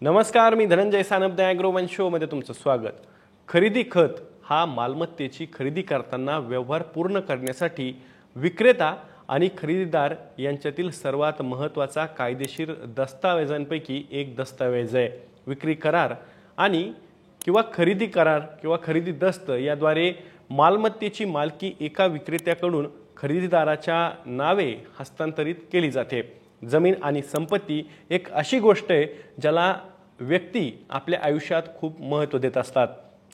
नमस्कार, मी धनंजय सानप ॲग्रोवन शोमध्ये तुमचं स्वागत। खरेदी खत हा मालमत्तेची खरेदी करताना व्यवहार पूर्ण करण्यासाठी विक्रेता आणि खरेदीदार यांच्यातील सर्वात महत्त्वाचा कायदेशीर दस्तावेजांपैकी एक दस्तावेज आहे। विक्री करार आणि किंवा खरेदी करार किंवा खरेदी दस्त याद्वारे मालमत्तेची मालकी एका विक्रेत्याकडून खरेदीदाराच्या नावे हस्तांतरित केली जाते। जमीन आणि संपत्ती एक अशी गोष्ट आहे ज्याला व्यक्ती आपल्या आयुष्यात खूप महत्त्व देत असतात।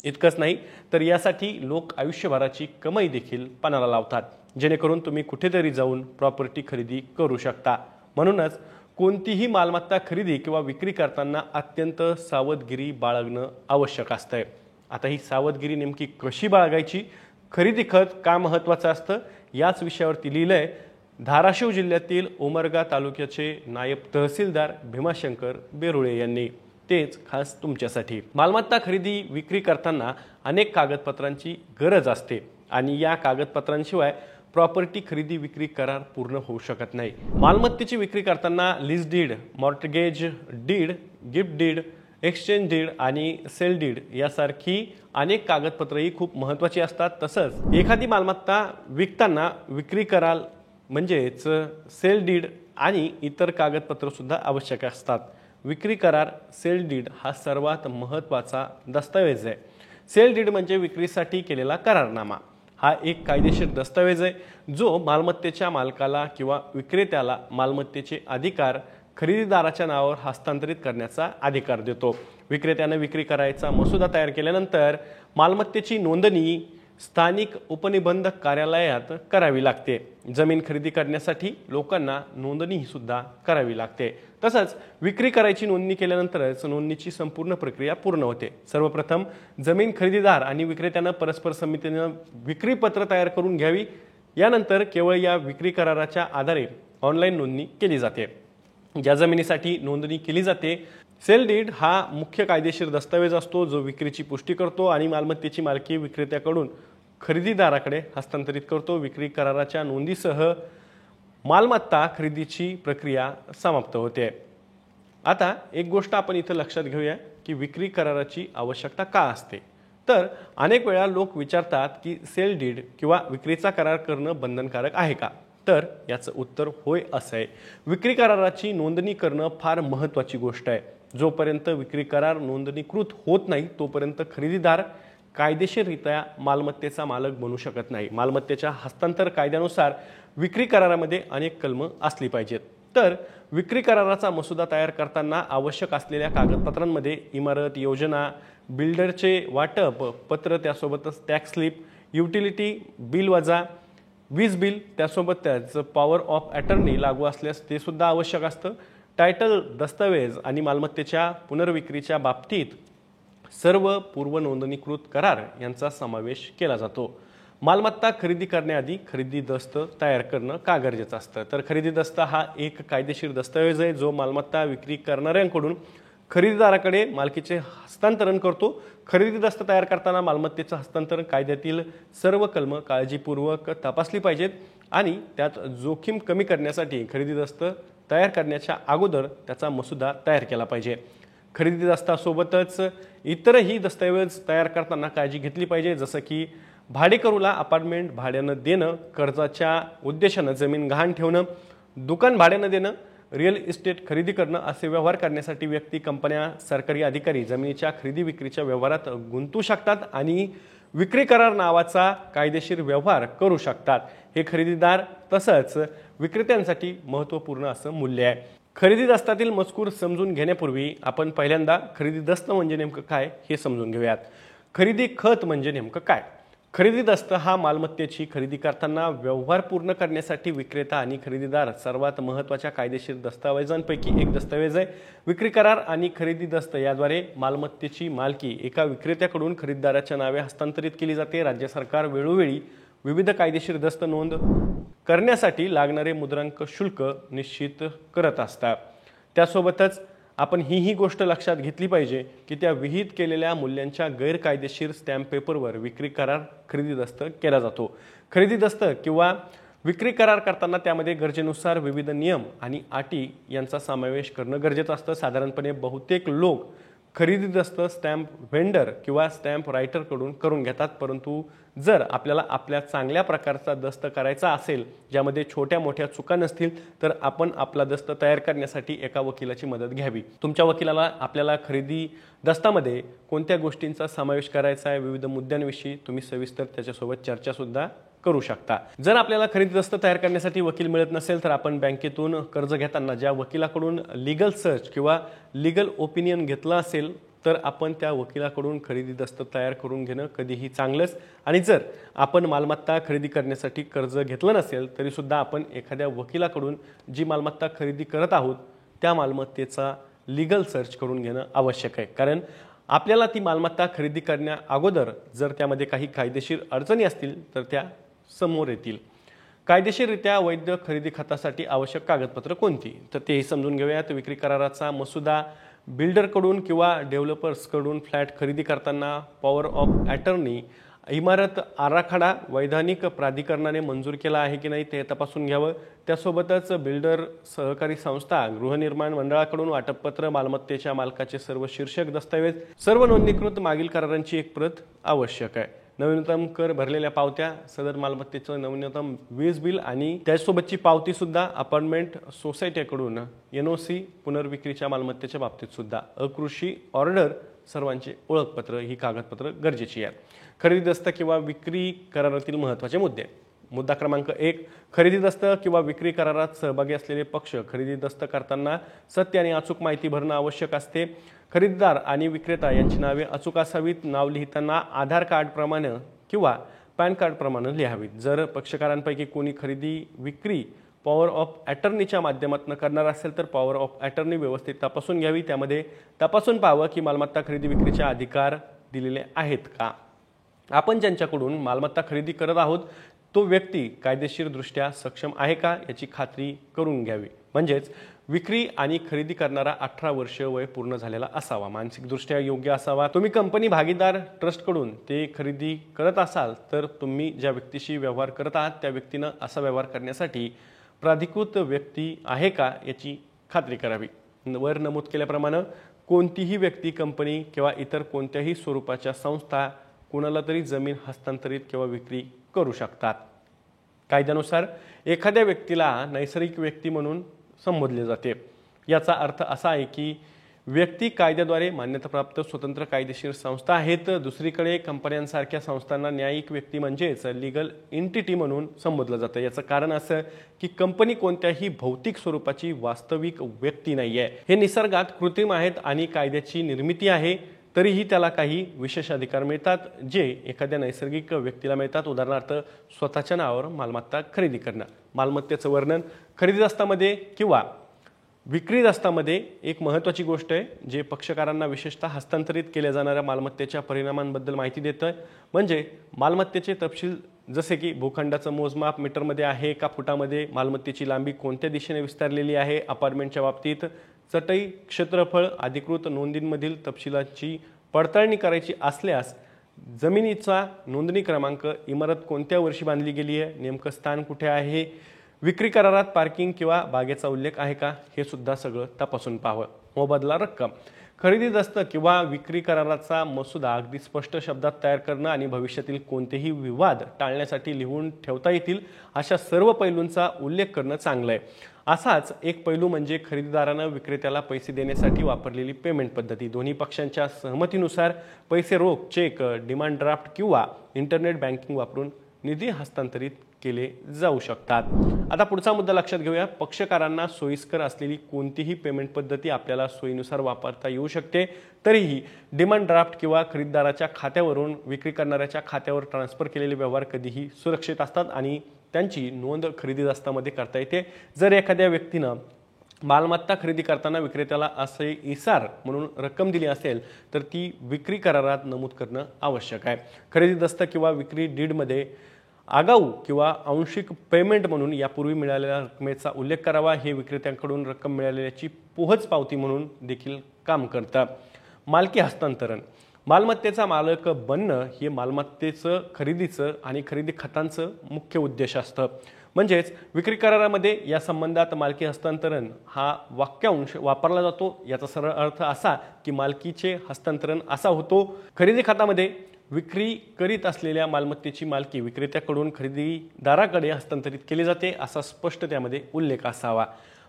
इतकंच नाही तर यासाठी लोक आयुष्यभराची कमाई देखील पणाला लावतात, जेणेकरून तुम्ही कुठेतरी जाऊन प्रॉपर्टी खरेदी करू शकता। म्हणूनच कोणतीही मालमत्ता खरेदी किंवा विक्री करताना अत्यंत सावधगिरी बाळगणं आवश्यक असतं। आता ही सावधगिरी नेमकी कशी बाळगायची, खरेदी खत का महत्त्वाचं असतं, याच विषयावरती लिहिलंय धाराशिव जिल्ह्यातील उमरगा तालुक्याचे नायब तहसीलदार भीमाशंकर बेरुळे यांनी। तेच खास तुमच्यासाठी। मालमत्ता खरेदी विक्री करताना अनेक कागदपत्रांची गरज असते आणि या कागदपत्रांशिवाय प्रॉपर्टी खरेदी विक्री करार पूर्ण होऊ शकत नाही। मालमत्तेची विक्री करताना lease deed, mortgage deed, gift deed, exchange deed आणि सेल डीड यासारखी अनेक कागदपत्रही खूप महत्त्वाची असतात। तसंच एखादी मालमत्ता विकताना विक्री करार म्हणजेच सेल डीड आणि इतर कागदपत्र सुद्धा आवश्यक असतात। विक्री करार सेल डीड हा सर्वात महत्त्वाचा दस्तावेज आहे। सेल डीड म्हणजे विक्रीसाठी केलेला करारनामा। हा एक कायदेशीर दस्तावेज आहे जो मालमत्तेच्या मालकाला किंवा विक्रेत्याला मालमत्तेचे अधिकार खरेदीदाराच्या नावावर हस्तांतरित करण्याचा अधिकार देतो। विक्रेत्याने विक्री कराराचा मसुदा तयार केल्यानंतर मालमत्तेची नोंदणी स्थानिक उपनिबंधक कार्यालयात करावी लागते। जमीन खरेदी करण्यासाठी लोकांना नोंदणी सुद्धा करावी लागते। तसंच विक्री कराराची नोंदणी केल्यानंतरच नोंदणीची संपूर्ण प्रक्रिया पूर्ण होते। सर्वप्रथम जमीन खरेदीदार आणि विक्रेत्याने परस्पर संमतीने विक्री पत्र तयार करून घ्यावी। यानंतर केवळ या विक्री कराराच्या आधारे ऑनलाईन नोंदणी केली जाते। ज्या जमिनीसाठी नोंदणी केली जाते सेल डीड हा मुख्य कायदेशीर दस्तावेज असतो जो विक्रीची पुष्टी करतो आणि मालमत्तेची मालकी विक्रेत्याकडून खरेदीदाराकडे हस्तांतरित करतो। विक्री कराराच्या नोंदीसह मालमत्ता खरेदीची प्रक्रिया समाप्त होते। आता एक गोष्ट आपण इथं लक्षात घेऊया की विक्री कराराची आवश्यकता का असते। तर अनेक वेळा लोक विचारतात की सेल डीड किंवा विक्रीचा करार करणं बंधनकारक आहे का? तर याचं उत्तर होय असं आहे। विक्री कराराची नोंदणी करणं फार महत्त्वाची गोष्ट आहे। जोपर्यंत विक्री करार नोंदणीकृत होत नाही तोपर्यंत खरेदीदार कायदेशीररित्या मालमत्तेचा मालक बनू शकत नाही। मालमत्तेच्या हस्तांतर कायद्यानुसार विक्री करारामध्ये अनेक कलमं असली पाहिजेत। तर विक्री कराराचा मसुदा तयार करताना आवश्यक असलेल्या कागदपत्रांमध्ये इमारत योजना, बिल्डरचे वाटप पत्र, त्यासोबतच टॅक्स स्लिप, युटिलिटी बिल वजा वीज बिल, त्यासोबत त्याचं पॉवर ऑफ अटर्नी लागू असल्यास ते सुद्धा आवश्यक असतं। टायटल दस्तावेज आणि मालमत्तेच्या पुनर्विक्रीच्या बाबतीत सर्व पूर्व नोंदणीकृत करार यांचा समावेश केला जातो। मालमत्ता खरेदी करण्याआधी खरेदी दस्त तयार करणं का गरजेचं असतं? तर खरेदी दस्त हा एक कायदेशीर दस्तावेज आहे जो मालमत्ता विक्री करणाऱ्यांकडून खरेदीदाराकडे मालकीचे हस्तांतरण करतो। खरेदी दस्त तयार करताना मालमत्तेचं हस्तांतरण कायद्यातील सर्व कलमं काळजीपूर्वक तपासली पाहिजेत आणि त्यात जोखीम कमी करण्यासाठी खरेदी दस्त तयार करण्याच्या अगोदर त्याचा मसुदा तयार केला पाहिजे। खरेदी दस्तासोबतच इतरही दस्तऐवज तयार करताना काळजी घेतली पाहिजे, जसं की भाडेकरूला अपार्टमेंट भाड्यानं देणं, कर्जाच्या उद्देशानं जमीन गहाण ठेवणं, दुकान भाड्यानं देणं, रिअल इस्टेट खरेदी करणं असे व्यवहार करण्यासाठी व्यक्ती, कंपन्या, सरकारी अधिकारी जमिनीच्या खरेदी विक्रीच्या व्यवहारात गुंतू शकतात आणि विक्री करार नावाचा कायदेशीर व्यवहार करू शकतात। हे खरेदीदार तसंच विक्रेत्यांसाठी महत्त्वपूर्ण असं मूल्य आहे। खरेदी दस्तातील मजकूर समजून घेण्यापूर्वी आपण पहिल्यांदा खरेदी दस्त म्हणजे नेमकं काय हे समजून घेऊयात। खरेदी खत म्हणजे नेमकं काय? खरेदी दस्त हा मालमत्तेची खरेदी करताना व्यवहार पूर्ण करण्यासाठी विक्रेता आणि खरेदीदार सर्वात महत्त्वाच्या कायदेशीर दस्तावेजांपैकी एक दस्तावेज आहे। विक्री करार आणि खरेदी दस्त याद्वारे मालमत्तेची मालकी एका विक्रेत्याकडून खरेदीदाराच्या नावे हस्तांतरित केली जाते। राज्य सरकार वेळोवेळी विविध कायदेशीर दस्त नोंद करण्यासाठी लागणारे मुद्रांक शुल्क निश्चित करत असतात। त्यासोबतच आपण ही गोष्ट लक्षात घेतली पाहिजे की त्या विहित केलेल्या मूल्यांच्या गैरकायदेशीर स्टॅम्प पेपरवर विक्री करार खरेदी दस्त केला जातो। खरेदी दस्त किंवा विक्री करार करताना त्यामध्ये गरजेनुसार विविध नियम आणि अटी यांचा समावेश करणं गरजेचं असतं। साधारणपणे बहुतेक लोक खरेदी दस्त स्टॅम्प व्हेंडर किंवा स्टॅम्प रायटरकडून करून घेतात, परंतु जर आपल्याला आपल्या चांगल्या प्रकारचा दस्त करायचा असेल ज्यामध्ये छोट्या मोठ्या चुका नसतील तर आपण आपला दस्त तयार करण्यासाठी एका वकिलाची मदत घ्यावी। तुमच्या वकिलाला आपल्याला खरेदी दस्तामध्ये कोणत्या गोष्टींचा समावेश करायचा आहे, विविध मुद्द्यांविषयी तुम्ही सविस्तर त्याच्यासोबत चर्चा सुद्धा करू शकता। जर आपल्याला खरेदी दस्त तयार करण्यासाठी वकील मिळत नसेल तर आपण बँकेतून कर्ज घेताना ज्या वकिलाकडून लीगल सर्च किंवा लीगल ओपिनियन घेतलं असेल तर आपण त्या वकिलाकडून खरेदी दस्त तयार करून घेणं कधीही चांगलंच। आणि जर आपण मालमत्ता खरेदी करण्यासाठी कर्ज घेतलं नसेल तरी सुद्धा आपण एखाद्या वकिलाकडून जी मालमत्ता खरेदी करत आहोत त्या मालमत्तेचा लीगल सर्च करून घेणं आवश्यक आहे, कारण आपल्याला ती मालमत्ता खरेदी करण्या अगोदर जर त्यामध्ये काही कायदेशीर अडचणी असतील तर त्या समोर येतील। कायदेशीररित्या वैध खरेदी खतासाठी आवश्यक कागदपत्र कोणती, तर तेही समजून घेऊयात। विक्री कराराचा मसुदा बिल्डरकडून किंवा डेव्हलपर्सकडून फ्लॅट खरेदी करताना पॉवर ऑफ अटर्नी, इमारत आराखडा वैधानिक प्राधिकरणाने मंजूर केला आहे की नाही ते तपासून घ्यावं। त्यासोबतच बिल्डर, सहकारी संस्था, गृहनिर्माण मंडळाकडून वाटपपत्र, मालमत्तेच्या मालकाचे सर्व शीर्षक दस्तावेज, सर्व नोंदणीकृत मागील करारांची एक प्रत आवश्यक आहे। नवीनतम कर भरलेल्या पावत्या, सदर मालमत्तेचं नवीनतम वीज बिल आणि त्यासोबतची पावती सुद्धा अपार्टमेंट सोसायटीकडून, NOC, पुनर्विक्रीच्या मालमत्तेच्या बाबतीत सुद्धा अकृषी ऑर्डर, सर्वांचे ओळखपत्र ही कागदपत्र गरजेची आहेत। खरेदी दस्त किंवा विक्री करारातील महत्त्वाचे मुद्दे। मुद्दा क्रमांक 1, खरेदी दस्त किंवा विक्री करारात सहभागी असलेले पक्ष खरेदी दस्त करताना सत्य आणि अचूक माहिती भरणं आवश्यक असते। खरेदीदार आणि विक्रेता यांची नावे अचूक असावीत। नाव लिहिताना आधार कार्ड प्रमाणे किंवा पॅन कार्ड प्रमाणे लिहावीत। जर पक्षकारांपैकी कोणी खरेदी विक्री पॉवर ऑफ अटर्नीच्या माध्यमातून करणार असेल तर पॉवर ऑफ अटर्नी व्यवस्थित तपासून घ्यावी। त्यामध्ये तपासून पाहावं की मालमत्ता खरेदी विक्रीचे अधिकार दिलेले आहेत का। आपण ज्यांच्याकडून मालमत्ता खरेदी करत आहोत तो व्यक्ती कायदेशीरदृष्ट्या सक्षम आहे का याची खात्री करून घ्यावी। म्हणजेच विक्री आणि खरेदी करणारा 18 वर्ष वय पूर्ण झालेला असावा, मानसिकदृष्ट्या योग्य असावा। तुम्ही कंपनी, भागीदार, ट्रस्टकडून ते खरेदी करत असाल तर तुम्ही ज्या व्यक्तीशी व्यवहार करत आहात त्या व्यक्तीनं असा व्यवहार करण्यासाठी प्राधिकृत व्यक्ती आहे का याची खात्री करावी। वर नमूद केल्याप्रमाणे कोणतीही व्यक्ती, कंपनी किंवा इतर कोणत्याही स्वरूपाच्या संस्था कोणाला तरी जमीन हस्तांतरित किंवा विक्री करू शकतात। कायद्यानुसार एखाद्या व्यक्तीला नैसर्गिक व्यक्ती म्हणून संबोधले जाते। याचा अर्थ असा आहे की व्यक्ती कायद्याद्वारे मान्यताप्राप्त स्वतंत्र कायदेशीर संस्था आहेत। दुसरीकडे कंपन्यांसारख्या संस्थांना न्यायिक व्यक्ती म्हणजेच लीगल एंटिटी म्हणून संबोधलं जातं। याचं कारण असं की कंपनी कोणत्याही भौतिक स्वरूपाची वास्तविक व्यक्ती नाहीये, हे निसर्गात कृत्रिम आहेत आणि कायद्याची निर्मिती आहे, तरीही त्याला काही विशेष अधिकार मिळतात जे एखाद्या नैसर्गिक व्यक्तीला मिळतात। उदाहरणार्थ स्वतःच्या नावावर मालमत्ता खरेदी करणं। मालमत्तेचं वर्णन खरेदी दस्तामध्ये किंवा विक्री दस्तामध्ये एक महत्त्वाची गोष्ट आहे जे पक्षकारांना विशेषतः हस्तांतरित केल्या जाणाऱ्या मालमत्तेच्या परिणामांबद्दल माहिती देतं। म्हणजे मालमत्तेचे तपशील जसे की भूखंडाचं मोजमाप मीटरमध्ये आहे का फुटामध्ये, मालमत्तेची लांबी कोणत्या दिशेने विस्तारलेली आहे, अपार्टमेंटच्या बाबतीत चटई क्षेत्रफळ, अधिकृत नोंदींमधील तपशिलाची पडताळणी करायची असल्यास जमिनीचा नोंदणी क्रमांक, इमारत कोणत्या वर्षी बांधली गेली आहे, नेमकं स्थान कुठे आहे, विक्री करारात पार्किंग किंवा बागेचा उल्लेख आहे का, हे सुद्धा सगळं तपासून पाहावं। मोबदला रक्कम, खरेदी दस्त किंवा विक्री कराराचा मसुदा अगदी स्पष्ट शब्दात तयार करणं आणि भविष्यातील कोणतेही विवाद टाळण्यासाठी लिहून ठेवता येतील अशा सर्व पैलूंचा उल्लेख करणं चांगलं आहे। असाच एक पैलू म्हणजे खरेदीदारानं विक्रेत्याला पैसे देण्यासाठी वापरलेली पेमेंट पद्धती। दोन्ही पक्षांच्या सहमतीनुसार पैसे रोख, चेक, डिमांड ड्राफ्ट किंवा इंटरनेट बँकिंग वापरून निधी हस्तांतरित केले जाऊ शकतात। आता पुढचा मुद्दा लक्षात घेऊया। पक्षकारांना सोयीस्कर असलेली कोणतीही पेमेंट पद्धती आपल्याला सोयीनुसार वापरता येऊ शकते, तरीही डिमांड ड्राफ्ट किंवा खरेदीदाराच्या खात्यावरून विक्री करणाऱ्याच्या खात्यावर ट्रान्सफर केलेले व्यवहार कधीही सुरक्षित असतात आणि त्यांची नोंद खरेदी दस्तामध्ये करता येते। जर एखाद्या व्यक्तीनं मालमत्ता खरेदी करताना विक्रेत्याला असे इसार म्हणून रक्कम दिली असेल तर ती विक्री करारात नमूद करणं आवश्यक आहे। खरेदी दस्त किंवा विक्री डीडमध्ये आगाऊ किंवा आंशिक पेमेंट म्हणून यापूर्वी मिळालेल्या रकमेचा उल्लेख करावा। हे विक्रेत्यांकडून रक्कम मिळालेल्याची पोहच पावती म्हणून देखील काम करतं। मालकी हस्तांतरण, मालमत्तेचा मालक बनणं हे मालमत्तेचं खरेदीचं आणि खरेदी खतांचं मुख्य उद्देश असतं। म्हणजेच विक्री करारामध्ये या संबंधात मालकी हस्तांतरण हा वाक्यांश वापरला जातो। याचा सरळ अर्थ असा की मालकीचे हस्तांतरण असा होतो। खरेदी खात्यामध्ये विक्री करीत असलेल्या मालमत्तेची मालकी विक्रेत्याकडून खरेदीदाराकडे हस्तांतरित केली जाते असा स्पष्ट त्यामध्ये उल्लेख असावा।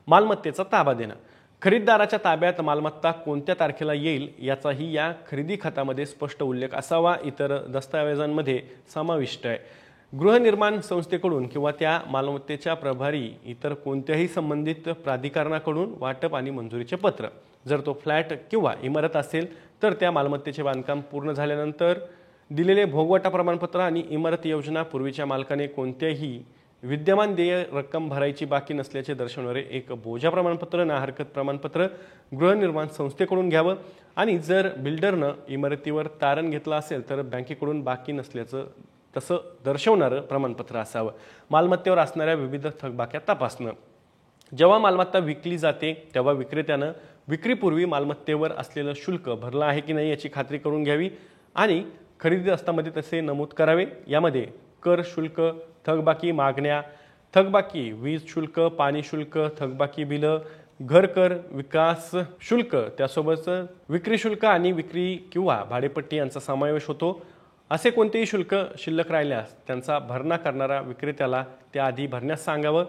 मालमत्तेचा ताबा देणं, खरेदीदाराच्या ताब्यात मालमत्ता कोणत्या तारखेला येईल याचाही या खरेदी खात्यामध्ये स्पष्ट उल्लेख असावा। इतर दस्तऐवजांमध्ये समाविष्ट आहे। गृहनिर्माण संस्थेकडून किंवा त्या मालमत्तेच्या प्रभारी इतर कोणत्याही संबंधित प्राधिकरणाकडून वाटप आणि मंजुरीचे पत्र, जर तो फ्लॅट किंवा इमारत असेल तर त्या मालमत्तेचे बांधकाम पूर्ण झाल्यानंतर दिलेले भोगवटा प्रमाणपत्र आणि इमारत योजना पूर्वीच्या मालकाने कोणत्याही विद्यमान देय रक्कम भरायची बाकी नसल्याचे दर्शवणारे एक बोजा प्रमाणपत्र ना हरकत प्रमाणपत्र गृहनिर्माण संस्थेकडून घ्यावं आणि जर बिल्डरनं इमारतीवर तारण घेतला असेल तर बँकेकडून बाकी नसल्याचं तसं दर्शवणारं प्रमाणपत्र असावं। मालमत्तेवर असणाऱ्या विविध थकबाक्या तपासणं, जेव्हा मालमत्ता विकली जाते तेव्हा विक्रेत्यानं विक्रीपूर्वी मालमत्तेवर असलेलं शुल्क भरलं आहे की नाही याची खात्री करून घ्यावी आणि खरेदी दस्तामध्ये तसे नमूद करावे। यामध्ये कर शुल्क, थकबाकी मागण्या, थकबाकी वीज शुल्क, पाणी शुल्क, थकबाकी बिलं, घरकर, विकास शुल्क, त्यासोबतच विक्री शुल्क आणि विक्री किंवा भाडेपट्टी यांचा समावेश होतो। असे कोणतेही शुल्क शिल्लक राहिल्यास त्यांचा भरणा करणारा विक्रेत्याला त्याआधी भरण्यास सांगावं।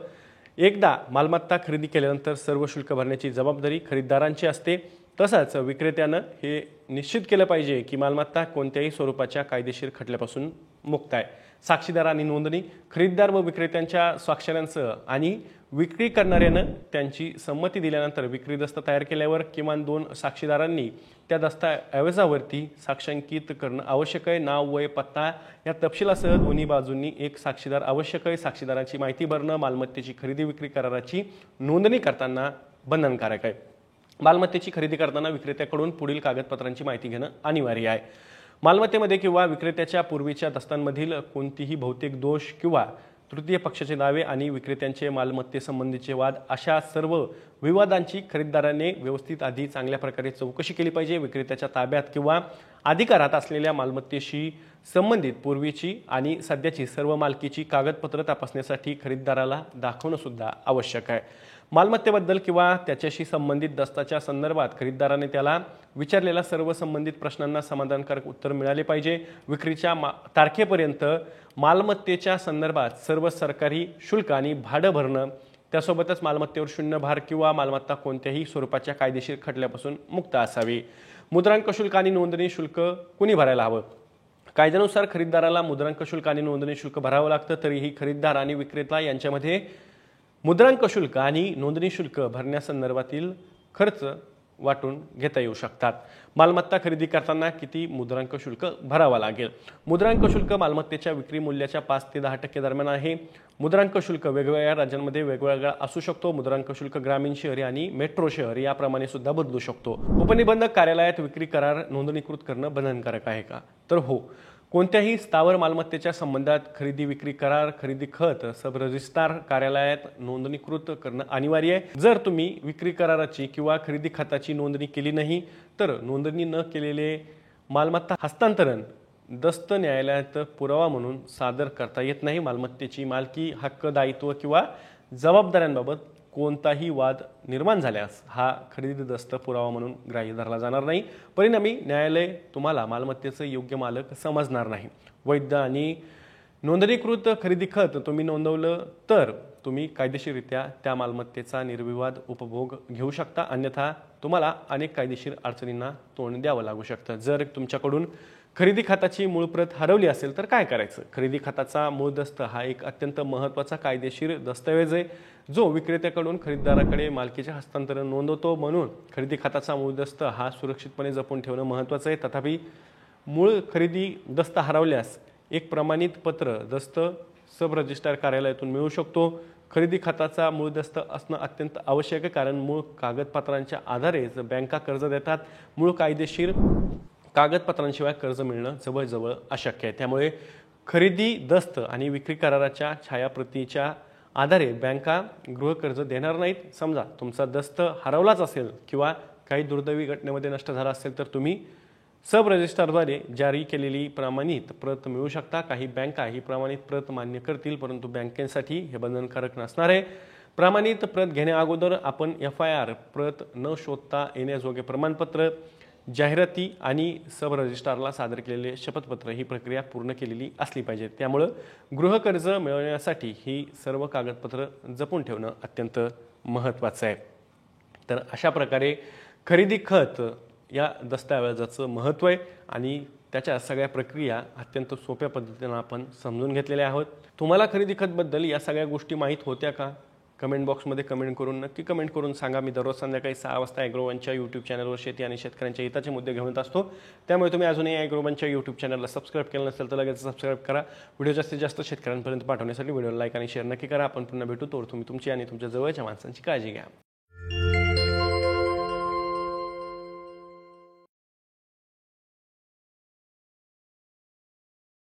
एकदा मालमत्ता खरेदी केल्यानंतर सर्व शुल्क भरण्याची जबाबदारी खरेदीदारांची असते। तसंच विक्रेत्यानं हे निश्चित केलं पाहिजे की मालमत्ता कोणत्याही स्वरूपाच्या कायदेशीर खटल्यापासून मुक्त आहे। साक्षीदार आणि नोंदणी, खरेदीदार व विक्रेत्यांच्या स्वाक्षऱ्यांसह आणि विक्री करणाऱ्यानं त्यांची संमती दिल्यानंतर विक्री दस्त तयार केल्यावर किमान 2 साक्षीदारांनी त्या दस्तऐवजावरती साक्षांकित करणं आवश्यक आहे। नाव, वय, पत्ता या तपशिलासह दोन्ही बाजूंनी एक साक्षीदार आवश्यक आहे। साक्षीदारांची माहिती भरणं मालमत्तेची खरेदी विक्री कराराची नोंदणी करताना बंधनकारक आहे। मालमत्तेची खरेदी करताना विक्रेत्याकडून पुढील कागदपत्रांची माहिती घेणं अनिवार्य आहे। मालमत्तेमध्ये किंवा विक्रेत्याच्या पूर्वीच्या दस्तांमधील कोणतीही भौतिक दोष किंवा तृतीय पक्षाचे दावे आणि विक्रेत्यांचे मालमत्तेसंबंधीचे वाद अशा सर्व विवादांची खरेदीदाराने व्यवस्थित आधी चांगल्या प्रकारे चौकशी केली पाहिजे। विक्रेत्याच्या ताब्यात किंवा अधिकारात असलेल्या मालमत्तेशी संबंधित पूर्वीची आणि सध्याची सर्व मालकीची कागदपत्र तपासण्यासाठी खरेदीदाराला दाखवणं सुद्धा आवश्यक आहे। मालमत्तेबद्दल किंवा त्याच्याशी संबंधित दस्ताच्या संदर्भात खरेदीदाराने त्याला विचारलेल्या सर्व संबंधित प्रश्नांना समाधानकारक उत्तर मिळाले पाहिजे। विक्रीच्या तारखेपर्यंत मालमत्तेच्या संदर्भात सर्व सरकारी शुल्क आणि भाडं भरणं, त्यासोबतच मालमत्तेवर शून्य भार किंवा मालमत्ता कोणत्याही स्वरूपाच्या कायदेशीर खटल्यापासून मुक्त असावी। मुद्रांक शुल्क आणि नोंदणी शुल्क कुणी भरायला हवं? कायद्यानुसार खरेदीदाराला मुद्रांक शुल्क आणि नोंदणी शुल्क भरावं लागतं। तरीही खरेदीदार आणि विक्रेता यांच्यामध्ये मुद्रांक शुल्क आणि नोंदणी शुल्क भरण्यासंदर्भातील खर्च वाटून घेता येऊ शकतात। मालमत्ता खरेदी करताना किती मुद्रांक शुल्क भरावा लागेल? मुद्रांक शुल्क मालमत्तेच्या विक्री मूल्याच्या 5 ते 10% दरम्यान आहे। मुद्रांक शुल्क वेगवेगळ्या राज्यांमध्ये वेगवेगळा असू शकतो। मुद्रांक शुल्क ग्रामीण, शहरी आणि मेट्रो शहर याप्रमाणे सुद्धा बदलू शकतो। उपनिबंधक कार्यालयात विक्री करार नोंदणीकृत करणं बंधनकारक आहे का? तर हो। कोणत्याही स्थावर मालमत्तेच्या संबंधात खरेदी विक्री करार खरेदी खत सब रजिस्ट्रार कार्यालयात नोंदणीकृत करणं अनिवार्य आहे। जर तुम्ही विक्री कराराची किंवा खरेदी खताची नोंदणी केली नाही तर नोंदणी न केलेले मालमत्ता हस्तांतरण दस्त न्यायालयात पुरावा म्हणून सादर करता येत नाही। मालमत्तेची मालकी, हक्क, दायित्व किंवा जबाबदाऱ्यांबाबत कोणताही वाद निर्माण झाल्यास हा खरेदी दस्त पुरावा म्हणून ग्राह्य धरला जाणार नाही। परिणामी न्यायालय तुम्हाला मालमत्तेचं योग्य मालक समजणार नाही। वैध आणि नोंदणीकृत खरेदी खत तुम्ही नोंदवलं तर तुम्ही कायदेशीररित्या त्या मालमत्तेचा निर्विवाद उपभोग घेऊ शकता, अन्यथा तुम्हाला अनेक कायदेशीर अडचणींना तोंड द्यावं लागू शकतं। जर तुमच्याकडून खरेदी खताची मूळ प्रत हरवली असेल तर काय करायचं? खरेदी खताचा मूळ दस्त हा एक अत्यंत महत्त्वाचा कायदेशीर दस्तऐवज आहे जो विक्रेत्याकडून खरेदीदाराकडे मालकीचे हस्तांतरण नोंदवतो। म्हणून खरेदी खताचा मूळ दस्त हा सुरक्षितपणे जपून ठेवणं महत्त्वाचं आहे। तथापि मूळ खरेदी दस्त हरवल्यास एक प्रमाणित पत्र दस्त सब रजिस्ट्रार कार्यालयातून मिळू शकतो। खरेदी खताचा मूळ दस्त असणं अत्यंत आवश्यक आहे, कारण मूळ कागदपत्रांच्या आधारेच बँका कर्ज देतात। मूळ कायदेशीर कागदपत्रांशिवाय कर्ज मिळणं जवळजवळ अशक्य आहे। त्यामुळे खरेदी दस्त आणि विक्री कराराच्या छायाप्रतीच्या आधारे बँका गृहकर्ज देणार नाहीत। समजा तुमचा दस्त हरवलाच असेल किंवा काही दुर्दैवी घटनेमध्ये नष्ट झाला असेल तर तुम्ही सब रजिस्ट्रारद्वारे जारी केलेली प्रमाणित प्रत मिळू शकता। काही बँका ही प्रमाणित प्रत मान्य करतील, परंतु बँकेसाठी हे बंधनकारक नसणार आहे। प्रमाणित प्रत घेण्या अगोदर आपण FIR प्रत न शोधता येण्याजोगे प्रमाणपत्र, जाहिराती आणि सब रजिस्ट्रारला सादर केलेले शपथपत्र ही प्रक्रिया पूर्ण केलेली असली पाहिजे। त्यामुळे गृहकर्ज मिळवण्यासाठी ही सर्व कागदपत्र जपून ठेवणं अत्यंत महत्त्वाचं आहे। तर अशा प्रकारे खरेदी खत या दस्तऐवजाचं महत्त्व आहे आणि त्याच्या सगळ्या प्रक्रिया अत्यंत सोप्या पद्धतीने आपण समजून घेतलेल्या आहोत। तुम्हाला खरेदी खतबद्दल या सगळ्या गोष्टी माहीत होत्या का? कमेंट बॉक्समध्ये कमेंट करून नक्की कमेंट करून सांगा। मी दररोज संध्याकाळी 6 वाजता ॲग्रोवनच्या यूट्यूब चॅनलवर शेती आणि शेतकऱ्यांच्या हिताचे मुद्दे घेऊन असतो। त्यामुळे तुम्ही अजूनही ॲग्रोवनच्या यूट्यूब चॅनलला सबस्क्राईब केलं नसेल तर लगेच सबस्क्राईब करा। व्हिडिओ जास्तीत जास्त शेतकऱ्यांपर्यंत पाठवण्यासाठी व्हिडिओला लाईक आणि शेअर नक्की करा। आपण पुन्हा भेटू, तोवर तुम्ही तुमची आणि तुमच्या जवळच्या माणसांची काळजी घ्या।